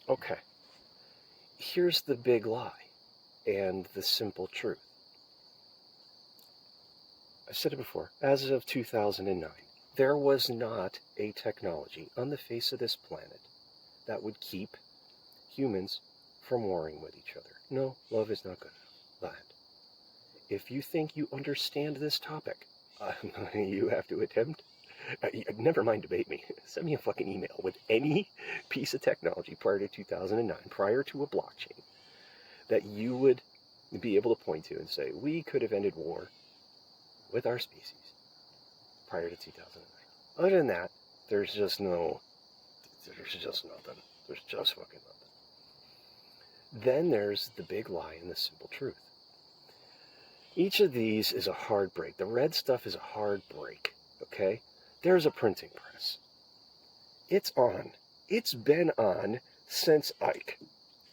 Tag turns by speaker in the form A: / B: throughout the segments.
A: Okay, here's the big lie and the simple truth. I said it before, as of 2009, there was not a technology on the face of this planet that would keep humans from warring with each other. No, love is not good enough. That. If you think you understand this topic, you have to attempt. Never mind debate me. Send me a fucking email with any piece of technology prior to 2009, prior to a blockchain, that you would be able to point to and say, we could have ended war with our species prior to 2009. Other than that, there's just nothing. There's just fucking nothing. Then there's the big lie and the simple truth. Each of these is a hard break. The red stuff is a hard break, okay? There's a printing press. It's on. It's been on since Ike.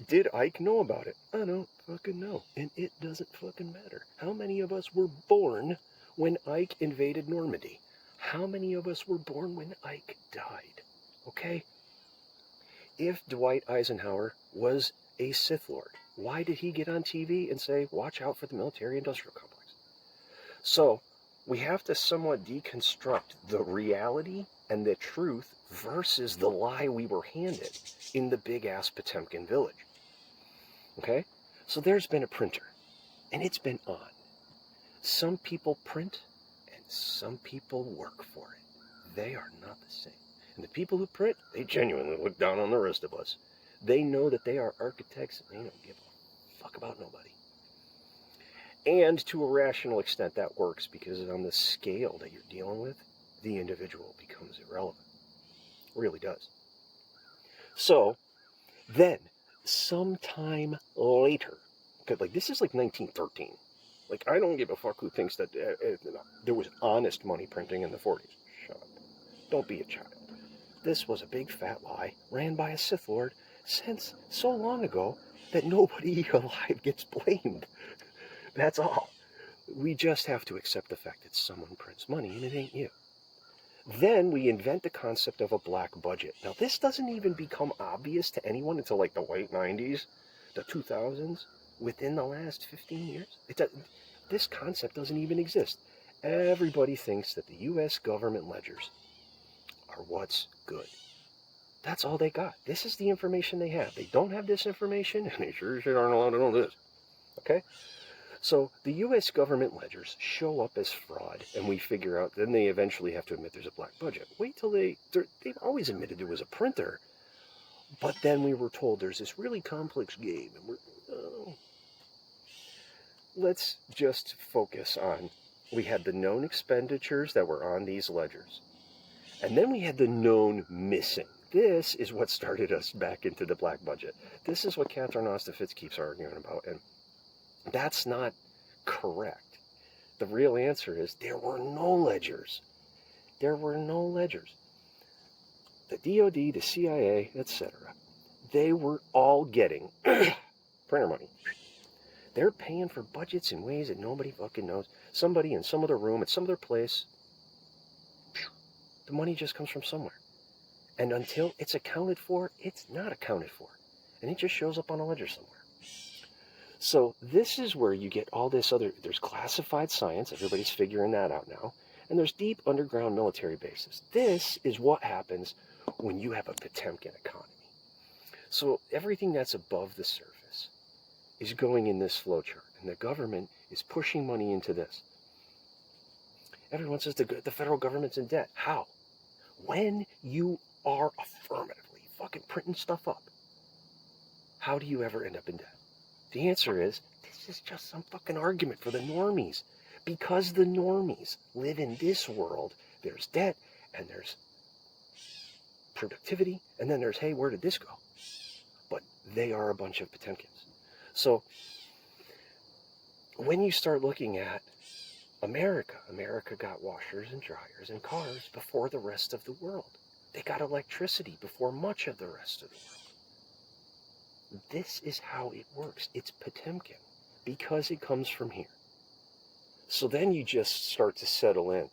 A: Did Ike know about it? I don't fucking know. And it doesn't fucking matter. How many of us were born when Ike invaded Normandy? How many of us were born when Ike died? Okay? If Dwight Eisenhower was a Sith Lord, why did he get on TV and say, watch out for the military-industrial complex? So we have to somewhat deconstruct the reality and the truth versus the lie we were handed in the big-ass Potemkin village. Okay? So there's been a printer, and it's been on. Some people print, and some people work for it. They are not the same. And the people who print, they genuinely look down on the rest of us. They know that they are architects, and they don't give a fuck about nobody. And to a rational extent, that works because on the scale that you're dealing with, the individual becomes irrelevant. It really does. So then, sometime later, like this is like 1913. Like, I don't give a fuck who thinks that there was honest money printing in the 40s. Shut up. Don't be a child. This was a big fat lie ran by a Sith Lord since so long ago that nobody alive gets blamed. That's all. We just have to accept the fact that someone prints money and it ain't you. Then we invent the concept of a black budget. Now, this doesn't even become obvious to anyone until like the late 90s, the 2000s, within the last 15 years. This concept doesn't even exist. Everybody thinks that the U.S. government ledgers are what's good. That's all they got. This is the information they have. They don't have this information, and they sure aren't allowed to know this. Okay? So the U.S. government ledgers show up as fraud, and we figure out, then they eventually have to admit there's a black budget. Wait till they've always admitted there was a printer, but then we were told there's this really complex game, and let's just focus on, we had the known expenditures that were on these ledgers, and then we had the known missing. This is what started us back into the black budget. This is what Catherine Ostafitz keeps arguing about, and that's not correct. The real answer is there were no ledgers. There were no ledgers. The DOD, the CIA, etc., they were all getting printer money. They're paying for budgets in ways that nobody fucking knows. Somebody in some other room at some other place, the money just comes from somewhere. And until it's accounted for, it's not accounted for. And it just shows up on a ledger somewhere. So this is where you get all this other, there's classified science, everybody's figuring that out now, and there's deep underground military bases. This is what happens when you have a Potemkin economy. So everything that's above the surface is going in this flowchart, and the government is pushing money into this. Everyone says the federal government's in debt. How? When you are affirmatively fucking printing stuff up, how do you ever end up in debt? The answer is, this is just some fucking argument for the normies. Because the normies live in this world, there's debt, and there's productivity, and then there's, hey, where did this go? But they are a bunch of Potemkins. So when you start looking at America got washers and dryers and cars before the rest of the world. They got electricity before much of the rest of the world. This is how it works. It's Potemkin because it comes from here. So then you just start to settle in.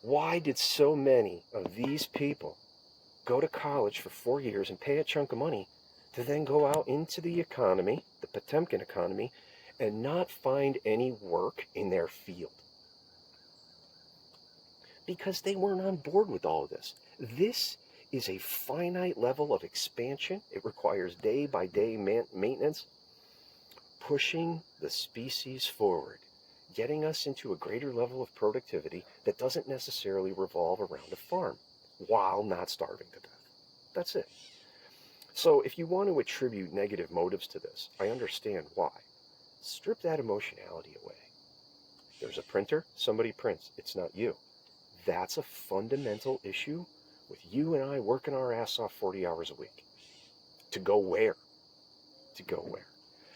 A: Why did so many of these people go to college for 4 years and pay a chunk of money to then go out into the economy, the Potemkin economy, and not find any work in their field. Because they weren't on board with all of this. This is a finite level of expansion. It requires day-by-day maintenance, pushing the species forward, getting us into a greater level of productivity that doesn't necessarily revolve around a farm, while not starving to death. That's it. So if you want to attribute negative motives to this, I understand why. Strip that emotionality away. There's a printer, somebody prints, it's not you. That's a fundamental issue with you and I working our ass off 40 hours a week. To go where? To go where?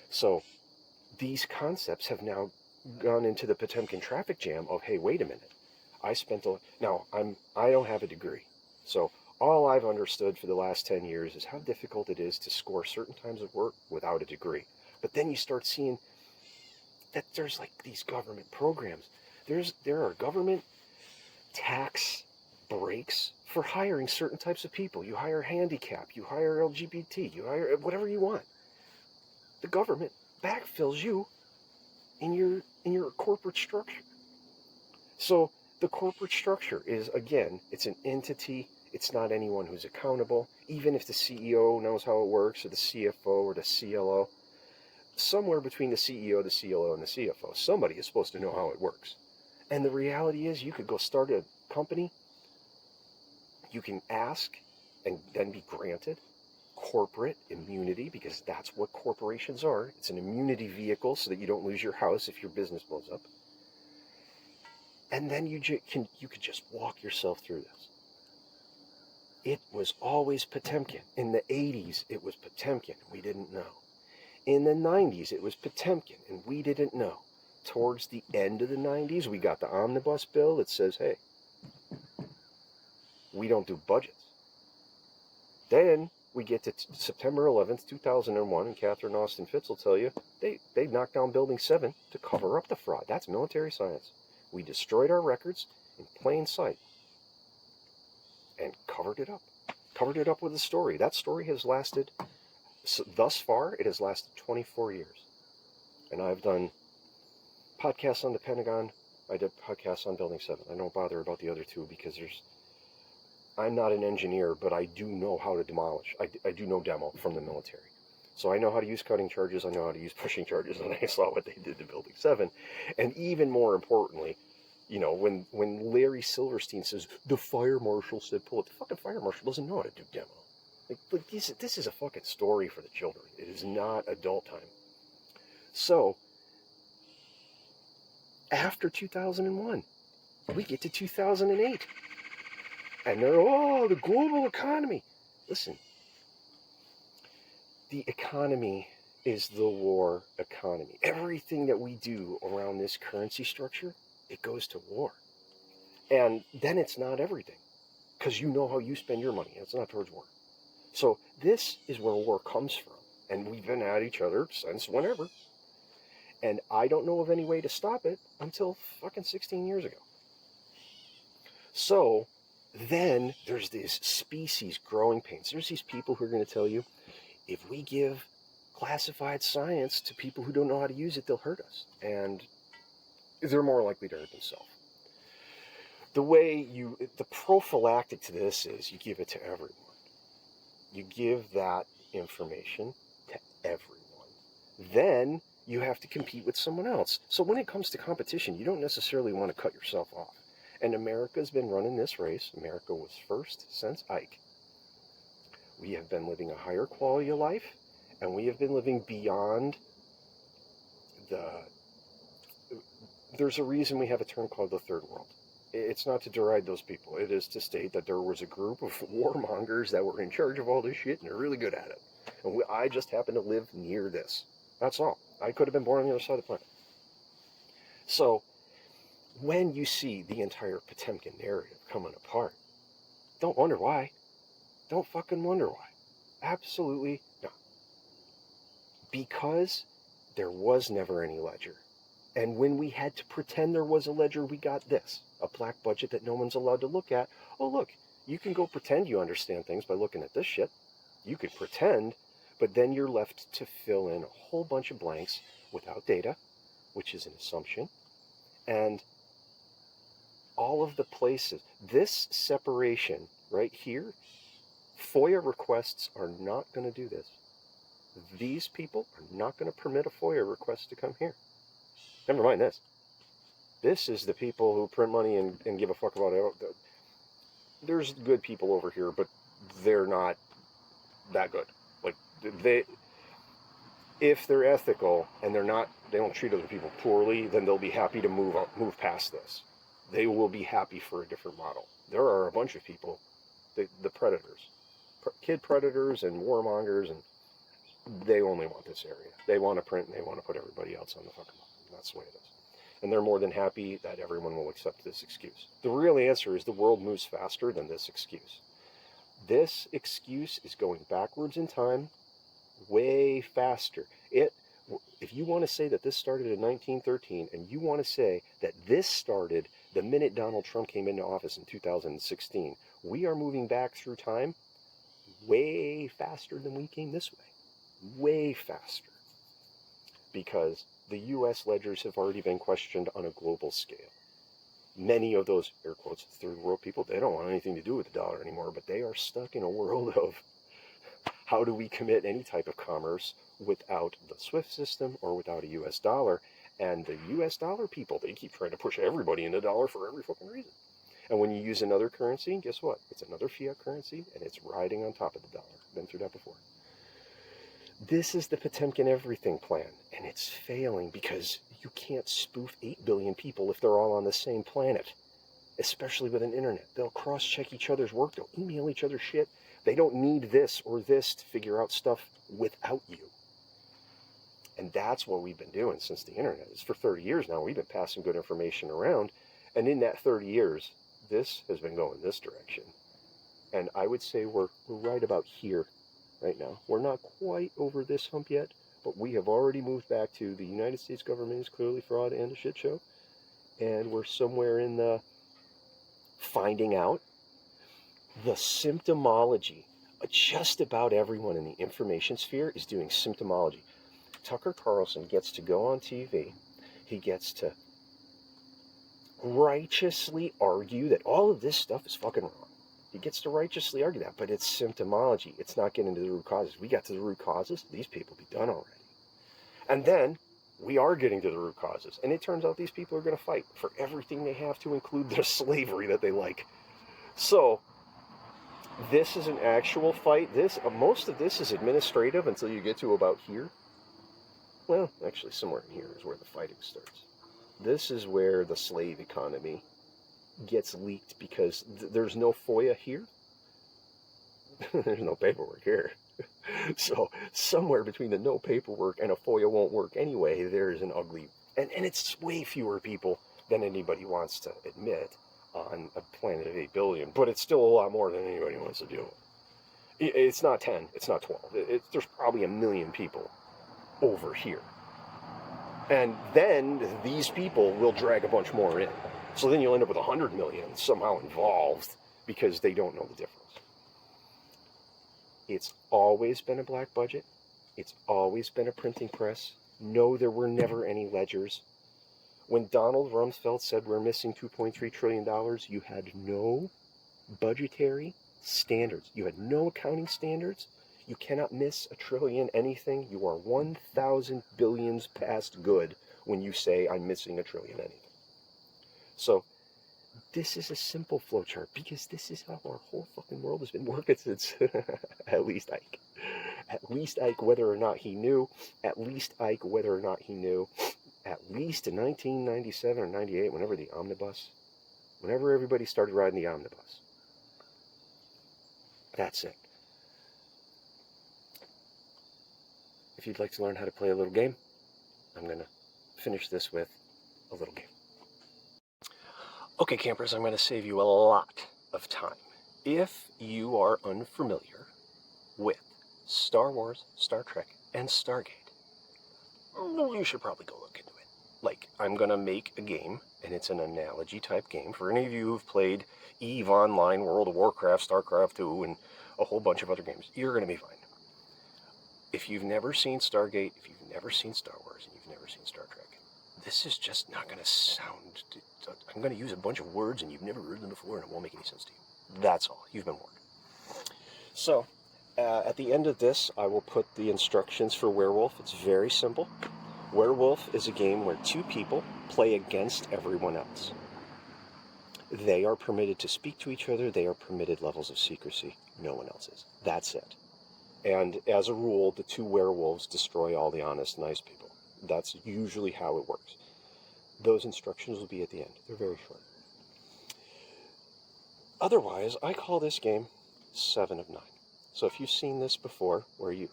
A: So these concepts have now gone into the Potemkin traffic jam of, hey, wait a minute. I don't have a degree. So all I've understood for the last 10 years is how difficult it is to score certain times of work without a degree. But then you start seeing that there's like these government programs. There are government tax breaks for hiring certain types of people. You hire handicap, you hire LGBT, you hire whatever you want. The government backfills you in your corporate structure. So the corporate structure is, again, it's an entity. It's not anyone who's accountable. Even if the CEO knows how it works, or the CFO or the CLO, somewhere between the CEO, the CLO, and the CFO, somebody is supposed to know how it works. And the reality is, you could go start a company. You can ask and then be granted corporate immunity, because that's what corporations are. It's an immunity vehicle so that you don't lose your house if your business blows up. And then you could just walk yourself through this. It was always Potemkin. In the 80s, it was Potemkin, and we didn't know. In the 90s, it was Potemkin, and we didn't know. Towards the end of the 90s, we got the omnibus bill that says, hey, we don't do budgets. Then we get to September 11th, 2001, and Catherine Austin Fitts will tell you they knocked down Building 7 to cover up the fraud. That's military science. We destroyed our records in plain sight and covered it up. Covered it up with a story. That story has lasted, thus far, it has lasted 24 years. And I've done podcasts on the Pentagon. I did podcasts on Building 7. I don't bother about the other two because I'm not an engineer, but I do know how to demolish. I do know demo from the military. So I know how to use cutting charges. I know how to use pushing charges. And I saw what they did to Building 7. And even more importantly, you know, when Larry Silverstein says, the fire marshal said pull it, the fucking fire marshal doesn't know how to do demo. Like this is a fucking story for the children. It is not adult time. So, after 2001, we get to 2008. And they're, the global economy. Listen, the economy is the war economy. Everything that we do around this currency structure, it goes to war. And then it's not everything, because you know how you spend your money. It's not towards war. So this is where war comes from. And we've been at each other since whenever. And I don't know of any way to stop it until fucking 16 years ago. So then there's these species growing pains. There's these people who are going to tell you, if we give classified science to people who don't know how to use it, they'll hurt us. And they're more likely to hurt themselves. The prophylactic to this is you give it to everyone. You give that information to everyone. Then you have to compete with someone else. So when it comes to competition, you don't necessarily want to cut yourself off. And America's been running this race. America was first since Ike. We have been living a higher quality of life, and we have been living beyond there's a reason we have a term called the third world. It's not to deride those people. It is to state that there was a group of warmongers that were in charge of all this shit, and they're really good at it. And I just happen to live near this. That's all. I could have been born on the other side of the planet. So, when you see the entire Potemkin narrative coming apart, don't wonder why. Don't fucking wonder why. Absolutely not. Because there was never any ledger. And when we had to pretend there was a ledger, we got this. A black budget that no one's allowed to look at. Oh, look, You can go pretend you understand things by looking at this shit. You could pretend, but then you're left to fill in a whole bunch of blanks without data, which is an assumption. And all of the places, this separation right here, FOIA requests are not going to do this. These people are not going to permit a FOIA request to come here. Never mind this. This is the people who print money and give a fuck about it. There's good people over here, but they're not that good. Like, if they're ethical and they don't treat other people poorly, then they'll be happy to move past this. They will be happy for a different model. There are a bunch of people, the predators, kid predators and warmongers, and they only want this area. They want to print and they want to put everybody else on the fucking bottom. That's the way it is. And they're more than happy that everyone will accept this excuse. The real answer is the world moves faster than this excuse. This excuse is going backwards in time way faster. If you want to say that this started in 1913 and you want to say that this started the minute Donald Trump came into office in 2016, we are moving back through time way faster than we came this way. Way faster. Because the U.S. ledgers have already been questioned on a global scale. Many of those, air quotes, third world people, they don't want anything to do with the dollar anymore, but they are stuck in a world of how do we commit any type of commerce without the SWIFT system or without a U.S. dollar? And the U.S. dollar people, they keep trying to push everybody into dollar for every fucking reason. And when you use another currency, guess what? It's another fiat currency, and it's riding on top of the dollar. Been through that before. This is the Potemkin everything plan, and it's failing because you can't spoof 8 billion people if they're all on the same planet, especially with an internet. They'll cross-check each other's work. They'll email each other shit. They don't need this or this to figure out stuff without you. And that's what we've been doing since the internet. It's for 30 years now. We've been passing good information around. And in that 30 years, this has been going this direction. And I would say we're right about here right now. We're not quite over this hump yet, but we have already moved back to the United States government is clearly fraud and a shit show. And we're somewhere in the finding out the symptomology. Just about everyone in the information sphere is doing symptomology. Tucker Carlson gets to go on TV. He gets to righteously argue that all of this stuff is fucking wrong. He gets to righteously argue that, but it's symptomology. It's not getting to the root causes. We got to the root causes. These people be done already. And then we are getting to the root causes. And it turns out these people are going to fight for everything they have to include their slavery that they like. So this is an actual fight. Most of this is administrative until you get to about here. Well, actually, somewhere in here is where the fighting starts. This is where the slave economy gets leaked because there's no FOIA here. There's no paperwork here. So somewhere between the no paperwork and a FOIA won't work anyway, there's an ugly... And it's way fewer people than anybody wants to admit on a planet of 8 billion, but it's still a lot more than anybody wants to deal with. It's not 10, it's not 12. There's probably 1 million people over here. And then these people will drag a bunch more in. So then you'll end up with 100 million somehow involved because they don't know the difference. It's always been a black budget. It's always been a printing press. No, there were never any ledgers. When Donald Rumsfeld said we're missing $2.3 trillion, you had no budgetary standards. You had no accounting standards. You cannot miss $1 trillion anything. You are 1,000 billions past good when you say I'm missing $1 trillion anything. So this is a simple flowchart because this is how our whole fucking world has been working since at least Ike. At least Ike, whether or not he knew. At least Ike, whether or not he knew. At least in 1997 or 98, whenever everybody started riding the omnibus. That's it. If you'd like to learn how to play a little game, I'm going to finish this with a little game. Okay, campers, I'm going to save you a lot of time. If you are unfamiliar with Star Wars, Star Trek, and Stargate, you should probably go look into it. Like, I'm going to make a game, and it's an analogy type game. For any of you who've played EVE Online, World of Warcraft, StarCraft 2, and a whole bunch of other games, you're going to be fine. If you've never seen Stargate, if you've never seen Star Wars, and you've never seen Star Trek, this is just not going to sound... I'm going to use a bunch of words, and you've never heard them before, and it won't make any sense to you. That's all. You've been warned. So, at the end of this, I will put the instructions for Werewolf. It's very simple. Werewolf is a game where two people play against everyone else. They are permitted to speak to each other. They are permitted levels of secrecy. No one else is. That's it. And as a rule, the two werewolves destroy all the honest, nice people. That's usually how it works. Those instructions will be at the end. They're very short. Otherwise, I call this game 7 of 9. So if you've seen this before,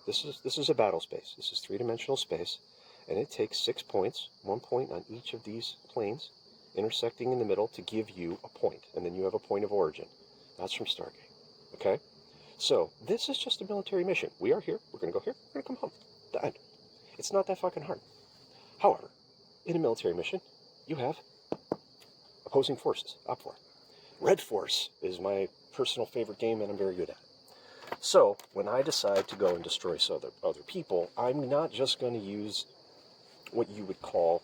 A: this is a battle space. This is three-dimensional space, and it takes 6 points, 1 point on each of these planes, intersecting in the middle to give you a point, and then you have a point of origin. That's from Stargate. Okay? So this is just a military mission. We are here. We're going to go here. We're going to come home. The end. It's not that fucking hard. However, in a military mission, you have opposing forces. OPFOR. Red Force is my personal favorite game, and I'm very good at it. So when I decide to go and destroy other people, I'm not just going to use what you would call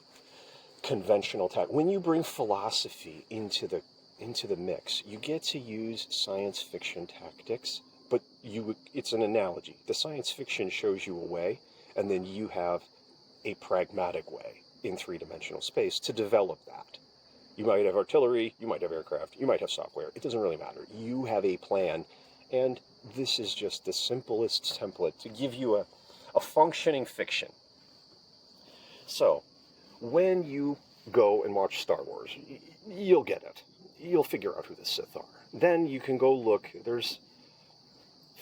A: conventional tactics. When you bring philosophy into the mix, you get to use science fiction tactics, but it's an analogy. The science fiction shows you a way, and then you have a pragmatic way in three-dimensional space to develop that. You might have artillery, you might have aircraft, you might have software. It doesn't really matter. You have a plan, and this is just the simplest template to give you a functioning fiction. So, when you go and watch Star Wars, you'll get it. You'll figure out who the Sith are. Then you can go look. There's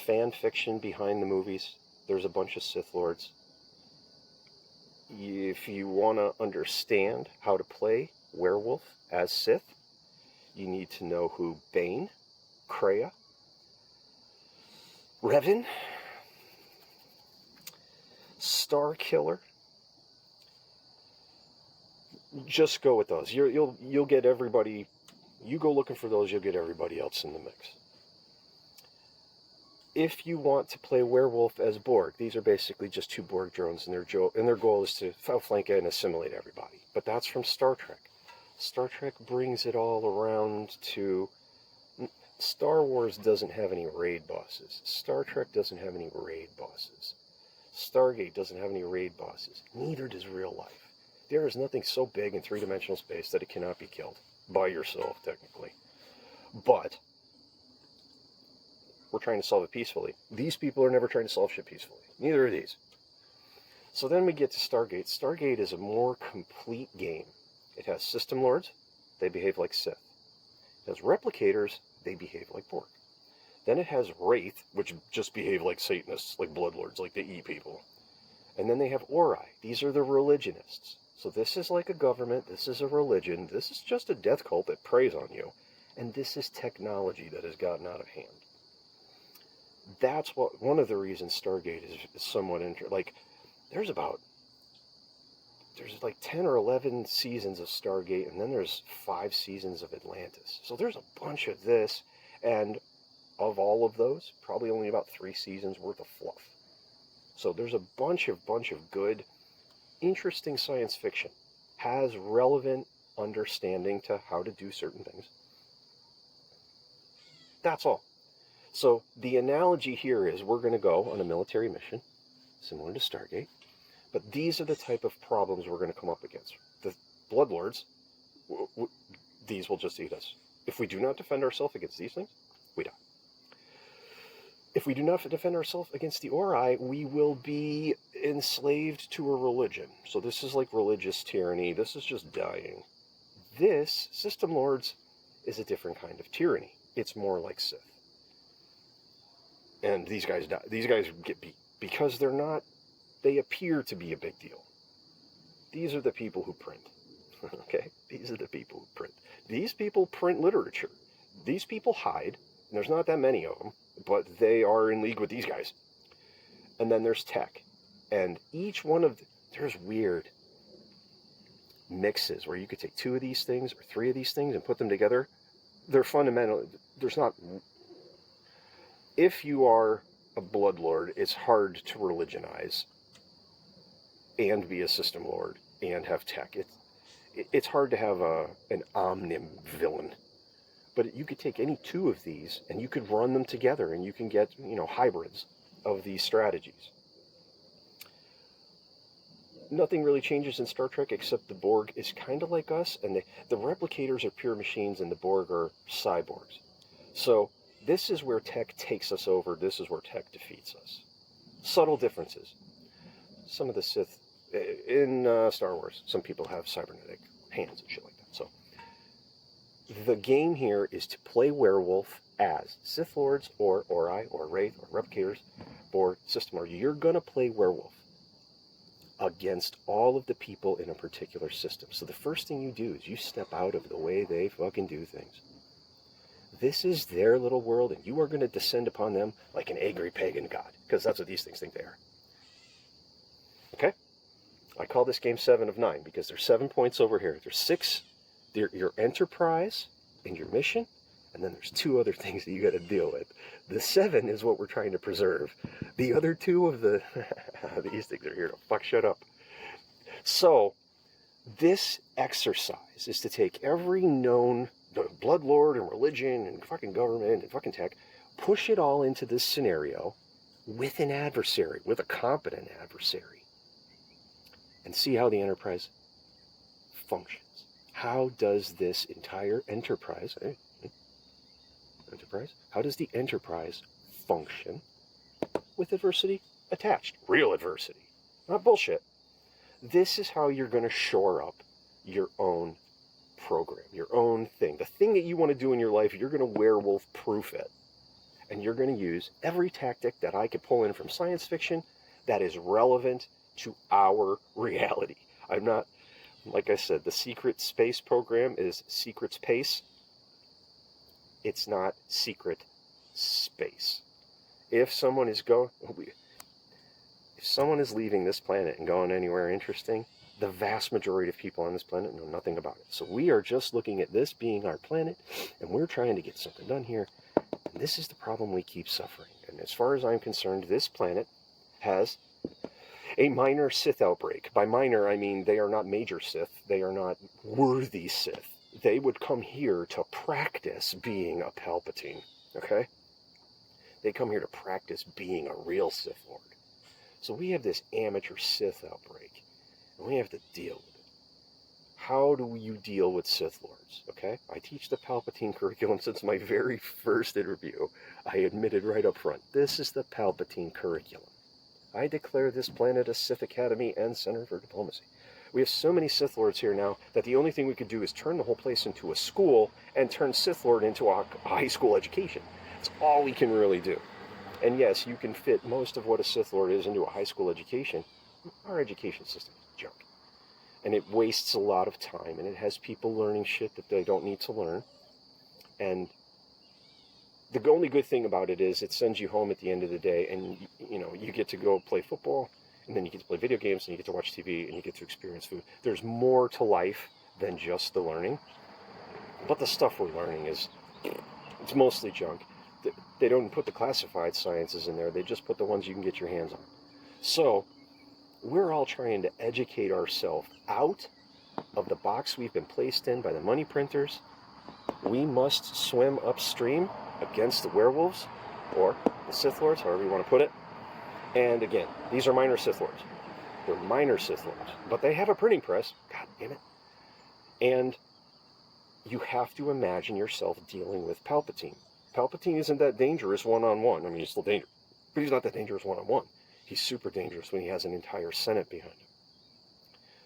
A: fan fiction behind the movies. There's a bunch of Sith Lords. If you want to understand how to play Werewolf as Sith, you need to know who Bane, Kreia, Revan, Starkiller. Just go with those. You'll get everybody. You go looking for those, you'll get everybody else in the mix. If you want to play Werewolf as Borg, these are basically just two Borg drones, and their goal is to outflank and assimilate everybody. But that's from Star Trek. Star Trek brings it all around to... Star Wars doesn't have any raid bosses. Star Trek doesn't have any raid bosses. Stargate doesn't have any raid bosses. Neither does real life. There is nothing so big in three-dimensional space that it cannot be killed by yourself, technically. But we're trying to solve it peacefully. These people are never trying to solve shit peacefully. Neither are these. So then we get to Stargate. Stargate is a more complete game. It has system lords. They behave like Sith. It has replicators. They behave like Borg. Then it has Wraith, which just behave like Satanists, like Bloodlords, like the E people. And then they have Ori. These are the religionists. So this is like a government. This is a religion. This is just a death cult that preys on you. And this is technology that has gotten out of hand. That's one of the reasons Stargate is somewhat interesting. Like, there's like 10 or 11 seasons of Stargate, and then there's 5 seasons of Atlantis. So there's a bunch of this, and of all of those, probably only about 3 seasons worth of fluff. So there's a bunch of good, interesting science fiction. Has relevant understanding to how to do certain things. That's all. So the analogy here is we're going to go on a military mission, similar to Stargate, but these are the type of problems we're going to come up against. The Bloodlords, these will just eat us. If we do not defend ourselves against these things, we die. If we do not defend ourselves against the Ori, we will be enslaved to a religion. So this is like religious tyranny. This is just dying. This, System Lords, is a different kind of tyranny. It's more like Sith. And these guys die. These guys get beat because they appear to be a big deal. These are the people who print. Okay? These are the people who print. These people print literature. These people hide, and there's not that many of them, but they are in league with these guys. And then there's tech. And each one of there's weird mixes where you could take 2 of these things or 3 of these things and put them together. They're fundamental. There's not. If you are a blood lord, it's hard to religionize and be a system lord and have tech. It's hard to have an omnim villain. But you could take any 2 of these and you could run them together and you can get, hybrids of these strategies. Nothing really changes in Star Trek except the Borg is kind of like us, and the replicators are pure machines and the Borg are cyborgs. So this is where tech takes us over. This is where tech defeats us. Subtle differences. Some of the Sith in Star Wars, some people have cybernetic hands and shit like that. So the game here is to play werewolf as Sith Lords or Ori or Wraith or Replicators or System Lord. You're going to play werewolf against all of the people in a particular system. So the first thing you do is you step out of the way they fucking do things. This is their little world, and you are going to descend upon them like an angry pagan god, because that's what these things think they are. Okay? I call this game 7 of 9, because there's 7 points over here. There's 6, your enterprise and your mission, and then there's 2 other things that you got to deal with. The 7 is what we're trying to preserve. The other 2 of the these things are here to fuck shut up. So this exercise is to take every known blood lord and religion and fucking government and fucking tech, push it all into this scenario with an adversary, with a competent adversary, and see how the Enterprise functions. How does this entire Enterprise, how does the Enterprise function with adversity attached? Real adversity, not bullshit. This is how you're going to shore up your own program, your own thing. The thing that you want to do in your life, you're going to werewolf-proof it. And you're going to use every tactic that I could pull in from science fiction that is relevant to our reality. I'm not, like I said, the secret space program is secret space. It's not secret space. If someone is leaving this planet and going anywhere interesting, the vast majority of people on this planet know nothing about it. So we are just looking at this being our planet, and we're trying to get something done here. And this is the problem we keep suffering. And as far as I'm concerned, this planet has a minor Sith outbreak. By minor, I mean they are not major Sith. They are not worthy Sith. They would come here to practice being a Palpatine, okay? They come here to practice being a real Sith Lord. So we have this amateur Sith outbreak, and we have to deal with it. How do you deal with Sith Lords, okay? I teach the Palpatine curriculum since my very first interview. I admitted right up front, this is the Palpatine curriculum. I declare this planet a Sith Academy and Center for Diplomacy. We have so many Sith Lords here now that the only thing we could do is turn the whole place into a school and turn Sith Lord into a high school education. That's all we can really do. And yes, you can fit most of what a Sith Lord is into a high school education. Our education system is junk. And it wastes a lot of time, and it has people learning shit that they don't need to learn. And the only good thing about it is it sends you home at the end of the day, and you get to go play football, and then you get to play video games, and you get to watch TV, and you get to experience food. There's more to life than just the learning. But the stuff we're learning it's mostly junk. They don't put the classified sciences in there. They just put the ones you can get your hands on. So we're all trying to educate ourselves out of the box we've been placed in by the money printers. We must swim upstream against the werewolves, or the Sith Lords, however you want to put it. And again, these are minor Sith Lords. They're minor Sith Lords, but they have a printing press. God damn it. And you have to imagine yourself dealing with Palpatine. Palpatine isn't that dangerous one-on-one. I mean, he's still dangerous, but he's not that dangerous one-on-one. He's super dangerous when he has an entire Senate behind him.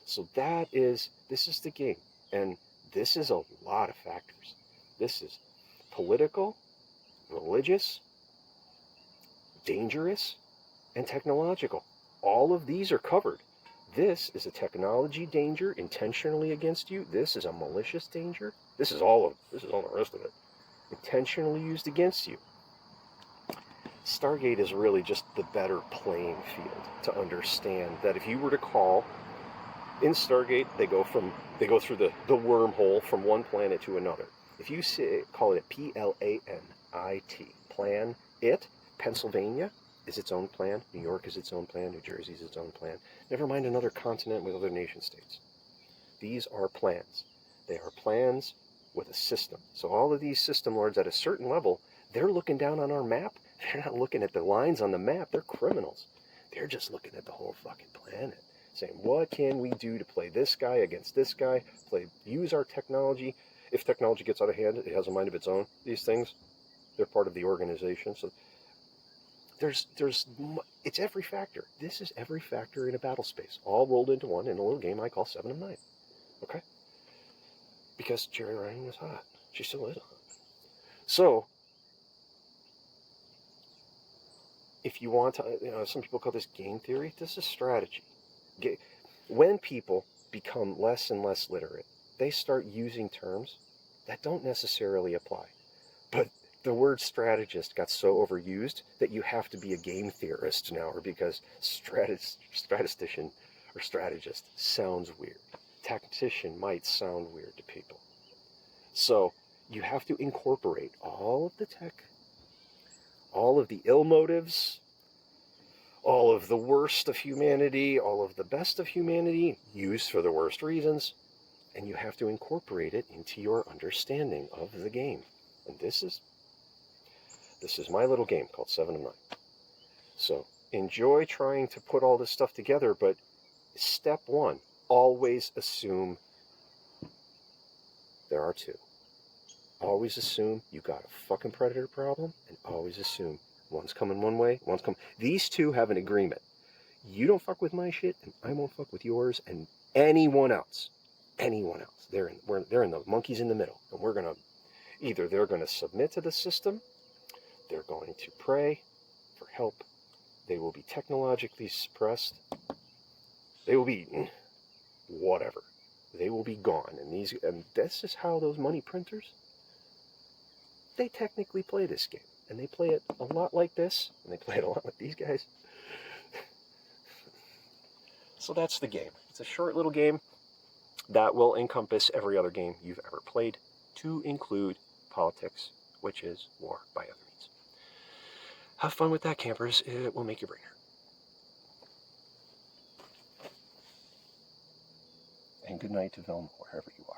A: So this is the game. And this is a lot of factors. This is political, religious, dangerous, and technological. All of these are covered. This is a technology danger intentionally against you. This is a malicious danger. This is all the rest of it. Intentionally used against you. Stargate is really just the better playing field to understand that if you were to call In Stargate, they go through the wormhole from one planet to another. If you call it Planit, plan it, Pennsylvania is its own plan, New York is its own plan, New Jersey is its own plan. Never mind another continent with other nation states. These are plans. They are plans with a system. So all of these system lords at a certain level, they're looking down on our map. They're not looking at the lines on the map. They're criminals. They're just looking at the whole fucking planet, saying, what can we do to play this guy against this guy, use our technology. If technology gets out of hand, it has a mind of its own. These things, they're part of the organization. So it's every factor. This is every factor in a battle space, all rolled into one in a little game I call 7 of 9. Okay? Because Jeri Ryan was hot. She still is hot. So, if you want to, some people call this game theory. This is strategy. When people become less and less literate, they start using terms that don't necessarily apply. But the word strategist got so overused that you have to be a game theorist now, or because statistician or strategist sounds weird. Tactician might sound weird to people. So you have to incorporate all of the tech, all of the ill motives, all of the worst of humanity, all of the best of humanity, used for the worst reasons, and you have to incorporate it into your understanding of the game. And this is my little game called 7 of 9. So enjoy trying to put all this stuff together, but step 1, always assume there are 2. Always assume you got a fucking predator problem, and always assume one's coming one way, one's coming. These two have an agreement. You don't fuck with my shit, and I won't fuck with yours, and anyone else. Anyone else. They're in the monkeys in the middle, and they're gonna submit to the system, they're going to pray for help, they will be technologically suppressed, they will be eaten, whatever. They will be gone, and this is how those money printers, they technically play this game. And they play it a lot like this, and they play it a lot like these guys. So that's the game. It's a short little game that will encompass every other game you've ever played, to include politics, which is war by other means. Have fun with that, campers. It will make your brain hurt. And good night to Velma, wherever you are.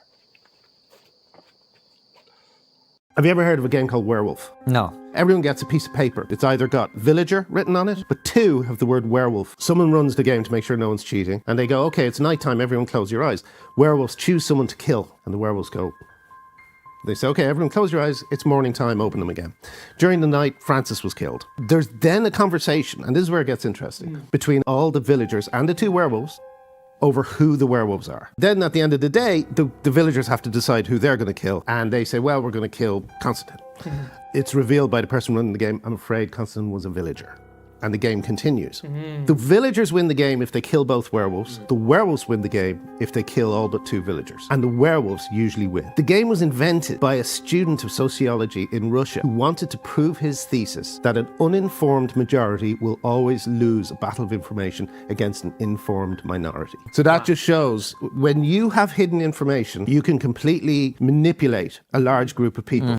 B: Have you ever heard of a game called Werewolf?
C: No.
B: Everyone gets a piece of paper. It's either got villager written on it, but 2 have the word werewolf. Someone runs the game to make sure no one's cheating, and they go, okay, it's nighttime, everyone close your eyes. Werewolves choose someone to kill, and the werewolves go. They say, okay, everyone close your eyes, it's morning time, open them again. During the night, Francis was killed. There's then a conversation, and this is where it gets interesting, between all the villagers and the 2 werewolves, over who the werewolves are. Then at the end of the day, the villagers have to decide who they're going to kill, and they say, well, we're going to kill Constantine. It's revealed by the person running the game, I'm afraid Constantine was a villager. And the game continues. The villagers win the game if they kill both werewolves. The werewolves win the game if they kill all but 2 villagers. And the werewolves usually win. The game was invented by a student of sociology in Russia who wanted to prove his thesis that an uninformed majority will always lose a battle of information against an informed minority. So that just shows when you have hidden information, you can completely manipulate a large group of people.